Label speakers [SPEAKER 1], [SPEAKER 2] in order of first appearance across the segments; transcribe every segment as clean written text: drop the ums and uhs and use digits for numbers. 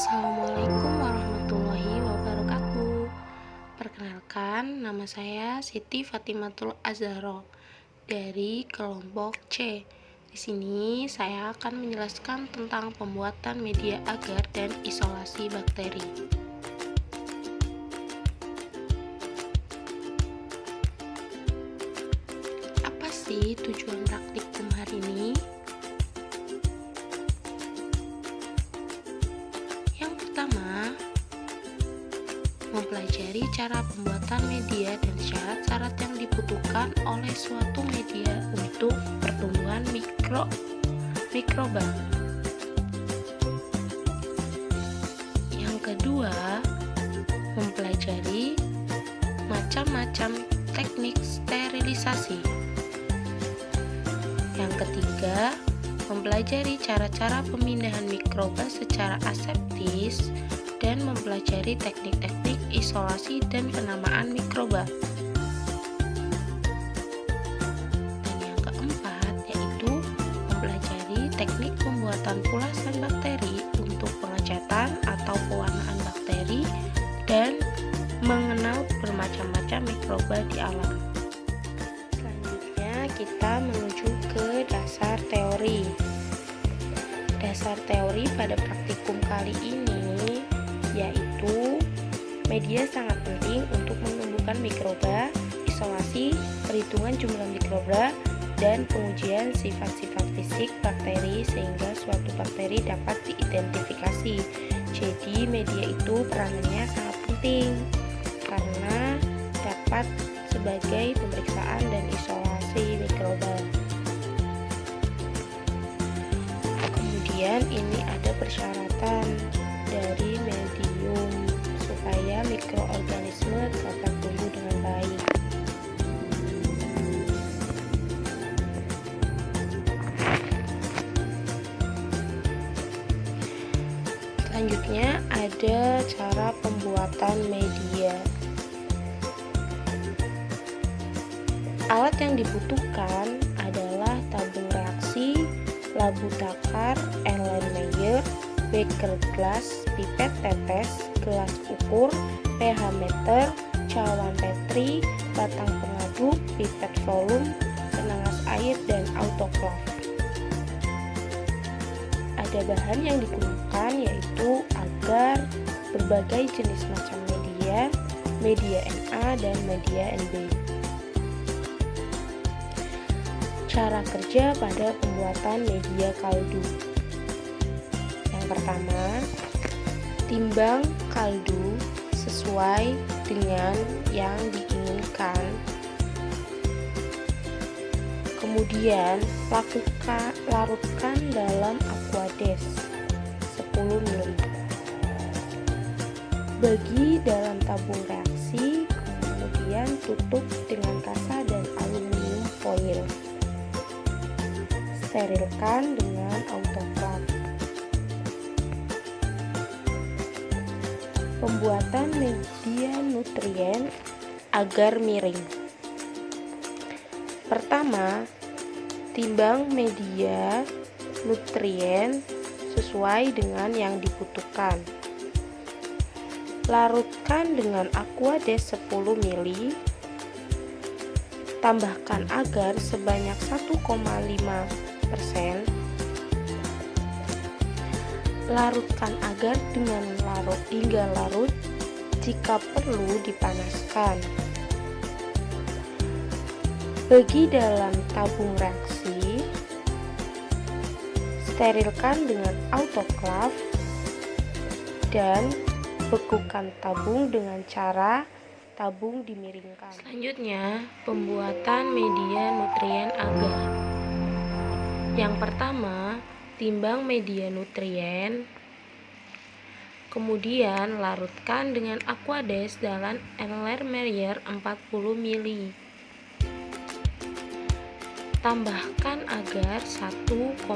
[SPEAKER 1] Assalamualaikum warahmatullahi wabarakatuh. Perkenalkan, nama saya Siti Fatimatul Azharo dari kelompok C. Di sini saya akan menjelaskan tentang pembuatan media agar dan isolasi bakteri. Apa sih tujuan praktikum hari ini? Yang pertama, mempelajari cara pembuatan media dan syarat-syarat yang dibutuhkan oleh suatu media untuk pertumbuhan mikroba. Yang kedua, mempelajari macam-macam teknik sterilisasi. Yang ketiga, mempelajari cara-cara pemindahan mikroba secara aseptis dan mempelajari teknik-teknik isolasi dan penamaan mikroba. Dan yang keempat yaitu mempelajari teknik pembuatan pulasan bakteri untuk pengecatan atau pewarnaan bakteri dan mengenal bermacam-macam mikroba di alam. Selanjutnya kita menuju ke dasar teori. Dasar teori pada praktikum kali ini yaitu media sangat penting untuk menumbuhkan mikroba, isolasi, perhitungan jumlah mikroba, dan pengujian sifat-sifat fisik bakteri sehingga suatu bakteri dapat diidentifikasi. Jadi media itu peranannya sangat penting karena dapat sebagai pemeriksaan dan isolasi mikroba. Kemudian ini ada persyaratan dari medium supaya mikroorganisme dapat tumbuh dengan baik. Selanjutnya ada cara pembuatan media. Alat yang dibutuhkan adalah tabung reaksi, labu takar, Erlenmeyer, beker gelas, pipet tetes, gelas ukur, pH meter, cawan petri, batang pengaduk, pipet volume, penangas air, dan autoklav. Ada bahan yang digunakan yaitu agar, berbagai jenis macam media, media Na dan media Nb. Cara kerja pada pembuatan media kaldu. Yang pertama, timbang kaldu sesuai dengan yang diinginkan. Kemudian, larutkan dalam aquades 10 ml. Bagi dalam tabung reaksi, kemudian tutup dengan kasa dan aluminium foil. Sterilkan dengan autoklav. Pembuatan media nutrien agar miring. Pertama, timbang media nutrien sesuai dengan yang dibutuhkan. Larutkan dengan aquades 10 ml. Tambahkan agar sebanyak 1,5%. Larutkan agar dengan hingga larut, jika perlu dipanaskan. Bagi dalam tabung reaksi, sterilkan dengan autoklav dan bekukan tabung dengan cara tabung dimiringkan. Selanjutnya, pembuatan media nutrien agar. Yang pertama, timbang media nutrien, kemudian larutkan dengan aquades dalam Erlenmeyer 40 ml. Tambahkan agar 1,5%.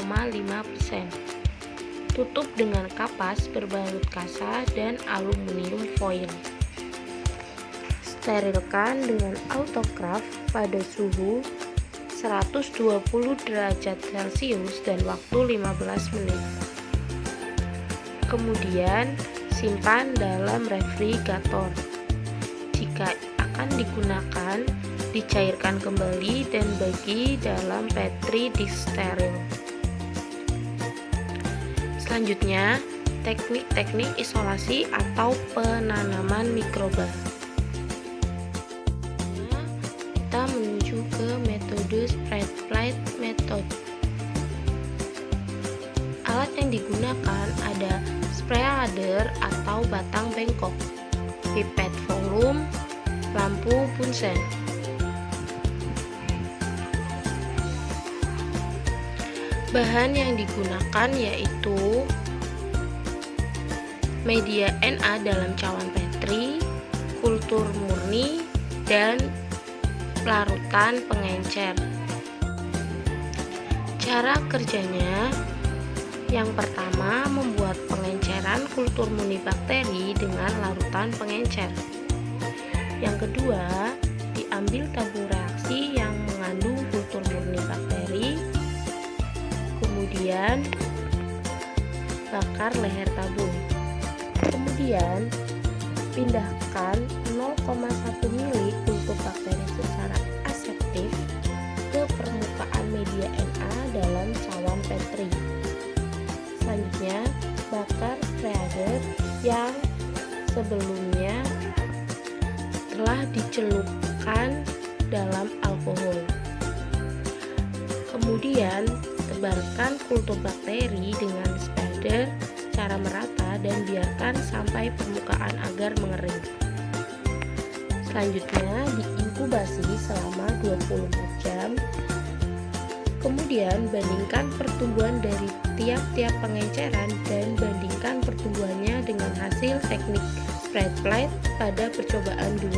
[SPEAKER 1] Tutup dengan kapas berbalut kasa dan aluminium foil. Sterilkan dengan autoklav pada suhu 120 derajat Celcius dan waktu 15 menit. Kemudian simpan dalam refrigerator. Jika akan digunakan, dicairkan kembali dan bagi dalam petri dish steril. Selanjutnya, teknik-teknik isolasi atau penanaman mikroba. Kita menuju ke metode spread plate method. Alat yang digunakan ada sprayer atau batang bengkok, pipet volume, lampu Bunsen. Bahan yang digunakan yaitu media Na dalam cawan petri, kultur murni, dan larutan pengencer. Cara kerjanya, yang pertama membuat pengenceran kultur murni bakteri dengan larutan pengencer. Yang kedua, diambil tabung reaksi yang mengandung kultur murni bakteri, kemudian bakar leher tabung. Kemudian pindahkan 0,1 ml kultur bakteri secara aseptif ke permukaan media Na dalam cawan petri. Selanjutnya, bakar sprayer yang sebelumnya telah dicelupkan dalam alkohol. Kemudian, tebarkan kultur bakteri dengan spader secara merata dan biarkan sampai permukaan agar mengering. Selanjutnya, diinkubasi selama 24 jam. Kemudian, bandingkan pertumbuhan dari tiap-tiap pengenceran dan bandingkan pertumbuhannya dengan hasil teknik spread plate pada percobaan 2.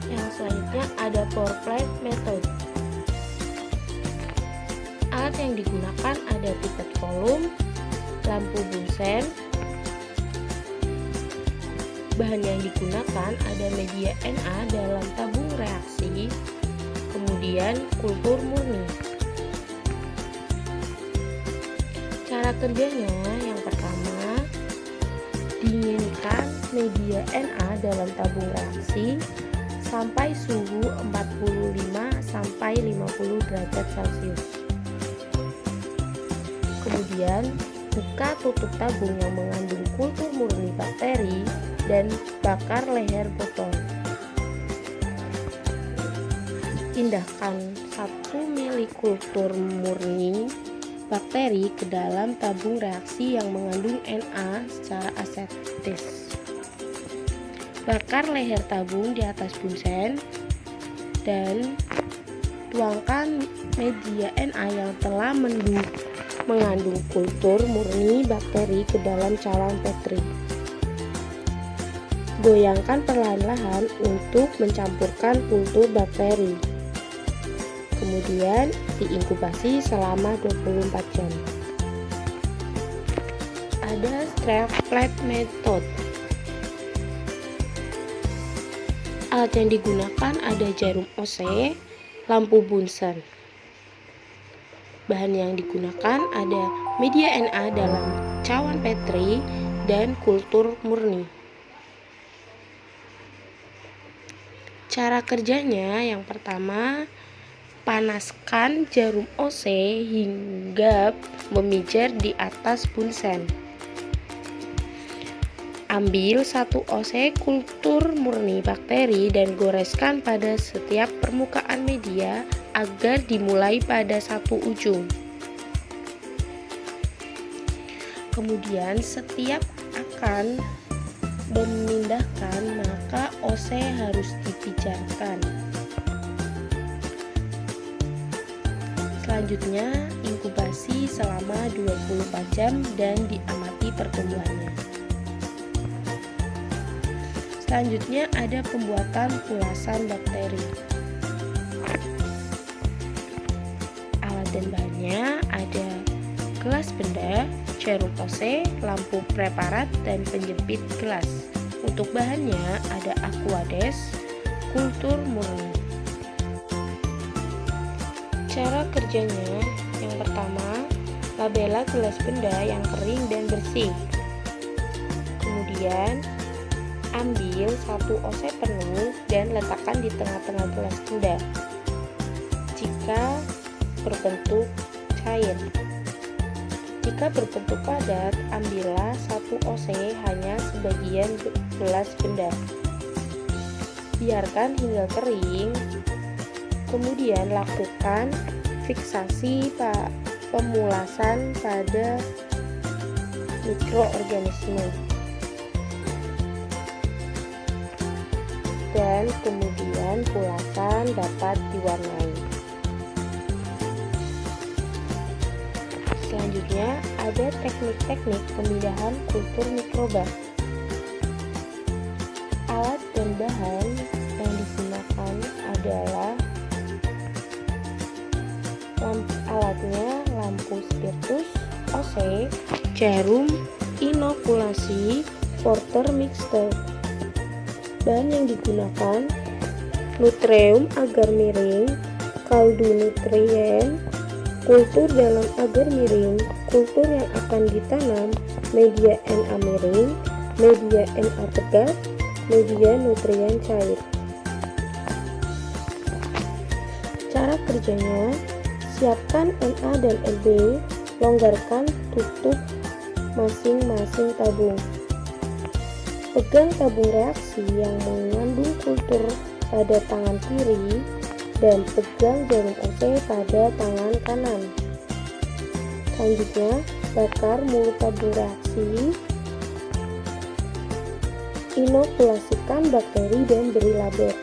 [SPEAKER 1] Yang selanjutnya ada pour plate method. Alat yang digunakan ada pipet volume, lampu Bunsen. Bahan yang digunakan ada media Na dalam tabung reaksi, kemudian kultur murni. Cara kerjanya, yang pertama, dinginkan media Na dalam tabung reaksi sampai suhu 45-50 derajat Celcius. Kemudian, buka tutup tabung yang mengandung kultur murni bakteri dan bakar leher botol. Pindahkan 1 ml kultur murni bakteri ke dalam tabung reaksi yang mengandung Na secara aseptis. Bakar leher tabung di atas Bunsen dan tuangkan media Na yang telah mengandung kultur murni bakteri ke dalam cawan petri. Goyangkan perlahan-lahan untuk mencampurkan kultur bakteri. Kemudian diinkubasi selama 24 jam. Ada spread plate method. Alat yang digunakan ada jarum OC, lampu Bunsen. Bahan yang digunakan ada media Na dalam cawan petri dan kultur murni. Cara kerjanya, yang pertama, panaskan jarum OC hingga memijar di atas Bunsen. Ambil 1 OC kultur murni bakteri dan goreskan pada setiap permukaan media agar dimulai pada satu ujung. Kemudian setiap akan memindahkan, maka OC harus dipijarkan. Selanjutnya, inkubasi selama 24 jam dan diamati pertumbuhannya. Selanjutnya ada pembuatan pulasan bakteri. Alat dan bahannya ada gelas benda, jarum OC, lampu preparat, dan penjepit gelas. Untuk bahannya ada aquades, kultur murni. Cara kerjanya, yang pertama, Labela gelas benda yang kering dan bersih. Kemudian, ambil 1 OC penuh dan letakkan di tengah-tengah gelas benda. Jika berbentuk cair. Jika berbentuk padat, ambillah 1 OC hanya sebagian gelas benda. Biarkan hingga kering, kemudian lakukan fiksasi pemulasan pada mikroorganisme. Dan kemudian pulasan dapat diwarnai. Selanjutnya ada teknik-teknik pemindahan kultur mikroba. Alat dan bahan yang digunakan adalah alatnya lampu spiritus, OC, jarum inokulasi, Porter mixture. Bahan yang digunakan nutreum agar miring, kaldu nutrien, kultur dalam agar miring, kultur yang akan ditanam, media Na miring, media Na tegak, media nutrien cair. Cara kerjanya, siapkan Na dan Lb, longgarkan tutup masing-masing tabung. Pegang tabung reaksi yang mengandung kultur pada tangan kiri dan pegang jarum OC pada tangan kanan. Selanjutnya, bakar mulut tabung reaksi. Inokulasikan bakteri dan beri label.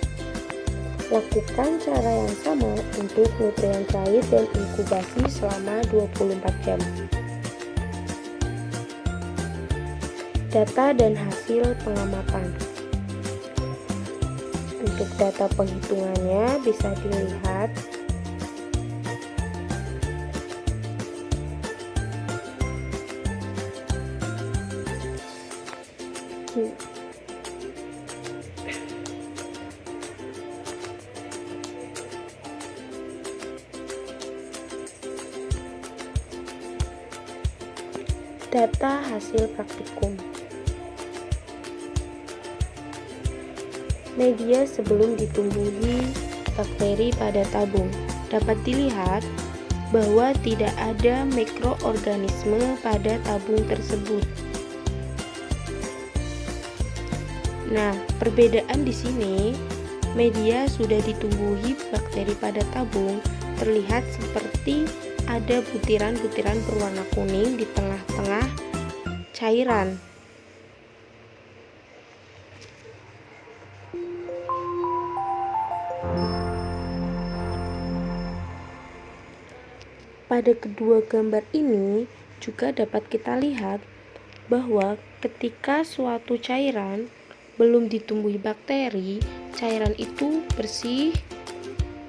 [SPEAKER 1] Lakukan cara yang sama untuk nutrien cair dan inkubasi selama 24 jam. Data dan hasil pengamatan. Untuk data penghitungannya bisa dilihat data hasil praktikum. Media sebelum ditumbuhi bakteri pada tabung. Dapat dilihat bahwa tidak ada mikroorganisme pada tabung tersebut. Nah, perbedaan di sini, media sudah ditumbuhi bakteri pada tabung terlihat seperti ada butiran-butiran berwarna kuning di tengah-tengah cairan. Pada kedua gambar ini juga dapat kita lihat bahwa ketika suatu cairan belum ditumbuhi bakteri, cairan itu bersih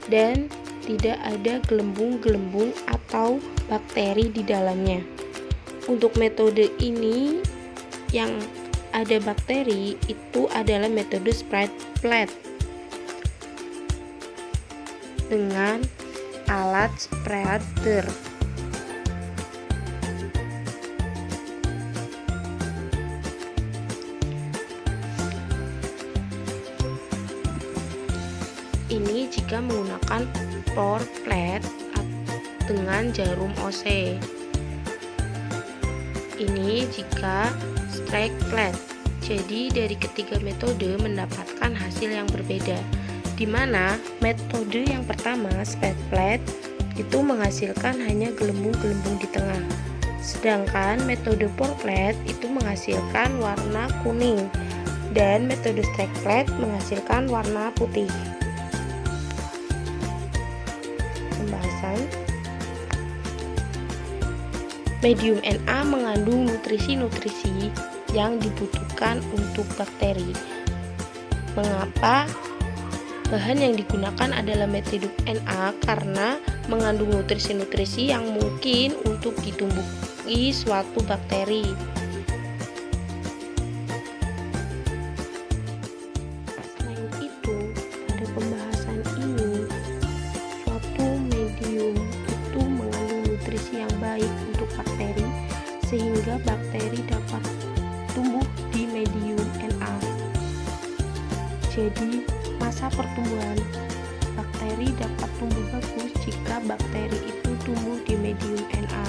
[SPEAKER 1] dan tidak ada gelembung-gelembung atau bakteri di dalamnya. Untuk metode ini yang ada bakteri itu adalah metode spread plate dengan alat spreader. Ini jika menggunakan pour plate dengan jarum OC. Ini jika strike plate. Jadi dari ketiga metode mendapatkan hasil yang berbeda, di mana metode yang pertama spread plate itu menghasilkan hanya gelembung-gelembung di tengah, sedangkan metode pour plate itu menghasilkan warna kuning dan metode strike plate menghasilkan warna putih. Pembahasan. Medium Na mengandung nutrisi-nutrisi yang dibutuhkan untuk bakteri. Mengapa bahan yang digunakan adalah metode Na? Karena mengandung nutrisi-nutrisi yang mungkin untuk ditumbuhi suatu bakteri. Selain itu, pada pembahasan ini, suatu medium itu mengandung nutrisi yang baik untuk sehingga bakteri dapat tumbuh di medium Na. Jadi, masa pertumbuhan bakteri dapat tumbuh bagus jika bakteri itu tumbuh di medium Na.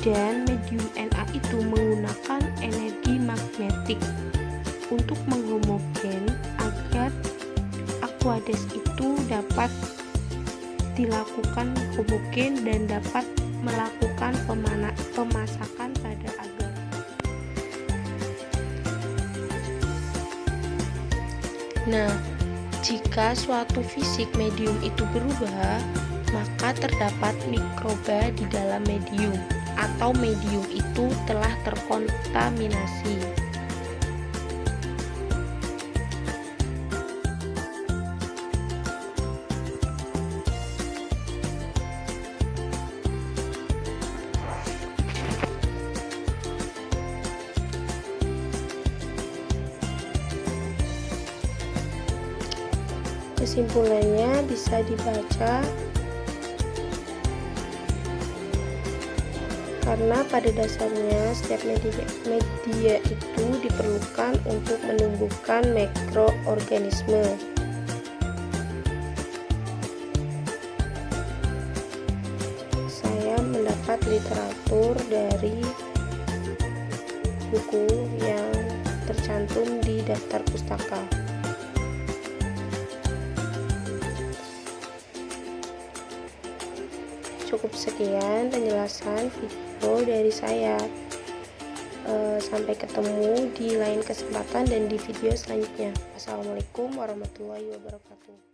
[SPEAKER 1] Dan medium Na itu menggunakan energi magnetik untuk menghomogen agar aqueous itu dapat dilakukan homogen dan dapat melakukan pemasakan pada agar. Nah, jika suatu fisik medium itu berubah, maka terdapat mikroba di dalam medium, atau medium itu telah terkontaminasi. Kesimpulannya bisa dibaca karena pada dasarnya setiap media itu diperlukan untuk menumbuhkan mikroorganisme. Saya mendapat literatur dari buku yang tercantum di daftar pustaka. Cukup sekian penjelasan video dari saya. Sampai ketemu di lain kesempatan dan di video selanjutnya. Assalamualaikum warahmatullahi wabarakatuh.